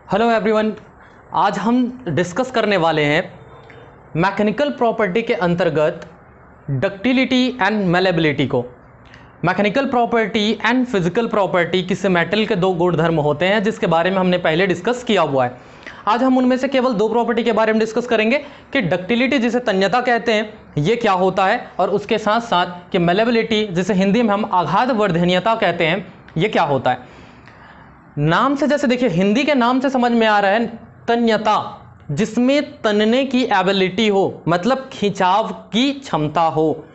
Hello everyone, आज हम discuss करने वाले हैं मैकेनिकल प्रॉपर्टी के अंतर्गत डक्टिलिटी एंड मेलेबिलिटी को। Mechanical property and physical property किसी मेटल के दो गुणधर्म होते हैं जिसके बारे में हमने पहले डिस्कस किया हुआ है। आज हम उनमें से केवल दो प्रॉपर्टी के बारे में डिस्कस करेंगे कि डक्टिलिटी जिसे तन्यता कहते हैं ये क्या होता है, और उसके साथ साथ कि मेलेबिलिटी जिसे हिंदी में हम आघात वर्धनीयता कहते हैं ये क्या होता है। नाम से जैसे देखिए, हिंदी के नाम से समझ में आ रहा है तन्यता, जिसमें तनने की एबिलिटी हो, मतलब खिंचाव की क्षमता हो।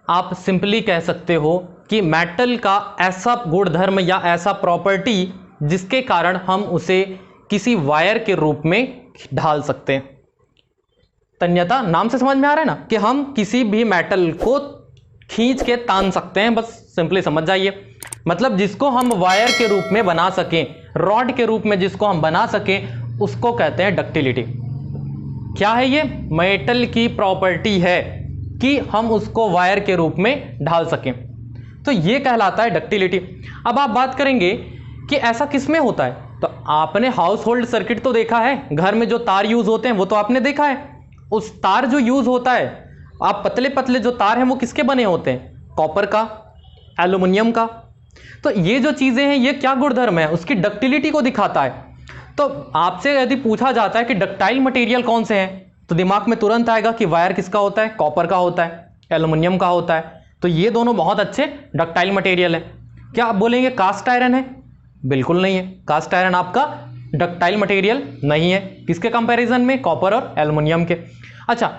आप सिंपली कह सकते हो कि मेटल का ऐसा गुणधर्म या ऐसा प्रॉपर्टी जिसके कारण हम उसे किसी वायर के रूप में ढाल सकते हैं। तन्यता नाम से समझ में आ रहा है ना कि हम किसी भी मेटल को खींच के तान सकते हैं, बस सिंपली समझ जाइए। मतलब जिसको हम वायर के रूप में बना सकें, रॉड के रूप में जिसको हम बना सकें, उसको कहते हैं डक्टिलिटी। क्या है ये? मेटल की प्रॉपर्टी है कि हम उसको वायर के रूप में ढाल सकें, तो ये कहलाता है डक्टिलिटी। अब आप बात करेंगे कि ऐसा किस में होता है, तो आपने हाउस होल्ड सर्किट तो देखा है, घर में जो तार यूज होते हैं वो तो आपने देखा है। उस तार जो यूज होता है, आप पतले पतले जो तार हैं वो किसके बने होते हैं? कॉपर का, एल्युमिनियम का। तो ये जो चीजें हैं ये क्या गुणधर्म है? उसकी डक्टिलिटी को दिखाता है। तो आपसे यदि पूछा जाता है कि डक्टाइल मटेरियल कौन से हैं, तो दिमाग में तुरंत आएगा कि वायर किसका होता है? कॉपर का होता है, एल्युमिनियम का होता है। तो ये दोनों बहुत अच्छे डक्टाइल मटेरियल है। क्या आप बोलेंगे कास्ट आयरन है? बिल्कुल नहीं है, कास्ट आयरन आपका डक्टाइल मटेरियल नहीं है। किसके कंपैरिजन में? कॉपर और एल्युमिनियम के। अच्छा,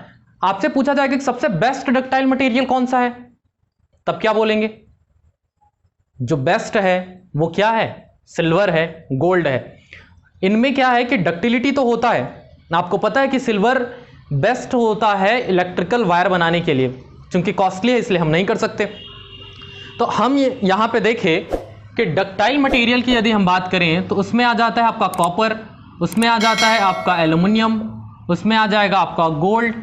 आपसे पूछा जाएगा कि सबसे बेस्ट डक्टाइल मटेरियल कौन सा है, तब क्या बोलेंगे? जो बेस्ट है वो क्या है? सिल्वर है, गोल्ड है। इनमें क्या है कि डक्टिलिटी तो होता है, आपको पता है कि सिल्वर बेस्ट होता है इलेक्ट्रिकल वायर बनाने के लिए, क्योंकि कॉस्टली है इसलिए हम नहीं कर सकते। तो हम यहां पे देखें कि डक्टाइल मटेरियल की यदि हम बात करें तो उसमें आ जाता है आपका कॉपर, उसमें आ जाता है आपका एल्युमिनियम, उसमें आ जाएगा आपका गोल्ड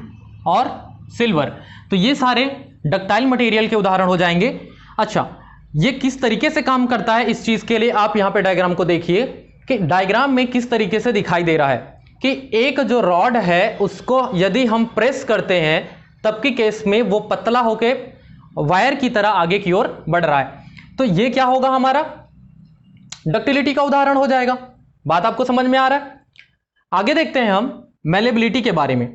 और सिल्वर। तो ये सारे डक्टाइल मटेरियल के उदाहरण हो जाएंगे। अच्छा, ये किस तरीके से काम करता है, इस चीज के लिए आप यहां पे डायग्राम को देखिए कि डायग्राम में किस तरीके से दिखाई दे रहा है कि एक जो रॉड है उसको यदि हम प्रेस करते हैं तब के केस में वो पतला होके वायर की तरह आगे की ओर बढ़ रहा है। तो ये क्या होगा? हमारा डक्टिलिटी का उदाहरण हो जाएगा। बात आपको समझ में आ रहा है? आगे देखते हैं हम मेलेबिलिटी के बारे में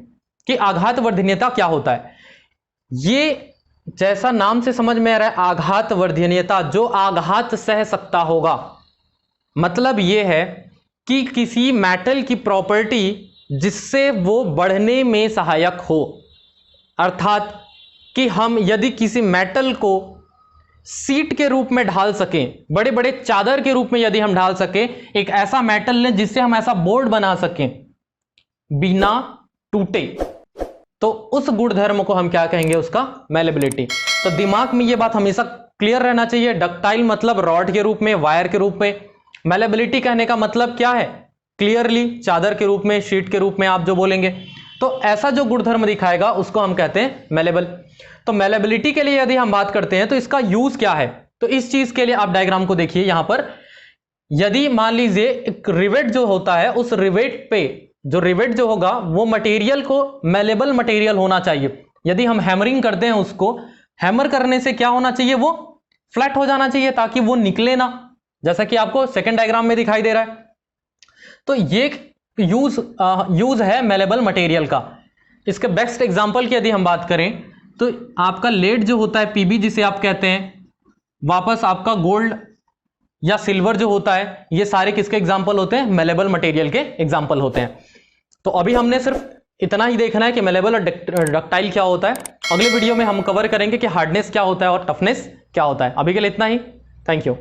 कि आघात वर्धनीयता क्या होता है। ये जैसा नाम से समझ में आ रहा है, आघात वर्धनीयता, जो आघात सह सकता होगा। मतलब यह है कि किसी मेटल की प्रॉपर्टी जिससे वो बढ़ने में सहायक हो। अर्थात कि हम यदि किसी मेटल को सीट के रूप में ढाल सकें, बड़े बड़े चादर के रूप में यदि हम ढाल सकें, एक ऐसा मेटल लें जिससे हम ऐसा बोर्ड बना सकें बिना टूटे, तो उस गुणधर्म को हम क्या कहेंगे? उसका मेलेबिलिटी। तो दिमाग में ये बात हमेशा क्लियर रहना चाहिए। डक्टाइल मतलब रॉड के रूप में, वायर के रूप में। मेलेबिलिटी कहने का मतलब क्या है? क्लियरली चादर के रूप में, शीट के रूप में आप जो बोलेंगे, तो ऐसा जो गुणधर्म दिखाएगा उसको हम कहते हैं मेलेबल। तो मेलेबिलिटी के लिए यदि हम बात करते हैं तो इसका यूज क्या है, तो इस चीज के लिए आप डायग्राम को देखिए। यहां पर यदि मान लीजिए एक रिवेट जो होता है, उस रिवेट पे जो रिवेट जो होगा वो मटेरियल को मेलेबल मटेरियल होना चाहिए। यदि हम हैमरिंग करते हैं, उसको हैमर करने से क्या होना चाहिए? वो फ्लैट हो जाना चाहिए ताकि वो निकले ना, जैसा कि आपको सेकंड डायग्राम में दिखाई दे रहा है। तो ये यूज है मेलेबल मटेरियल का। इसके बेस्ट एग्जांपल की यदि हम बात करें तो आपका लेड जो होता है, पीबी जिसे आप कहते हैं, वापस आपका गोल्ड या सिल्वर जो होता है, ये सारे किसके एग्जाम्पल होते हैं? मेलेबल मटेरियल के एग्जाम्पल होते हैं। तो अभी हमने सिर्फ इतना ही देखना है कि मेलेबल और डक्टाइल क्या होता है। अगले वीडियो में हम कवर करेंगे कि हार्डनेस क्या होता है और टफनेस क्या होता है। अभी के लिए इतना ही। Thank you.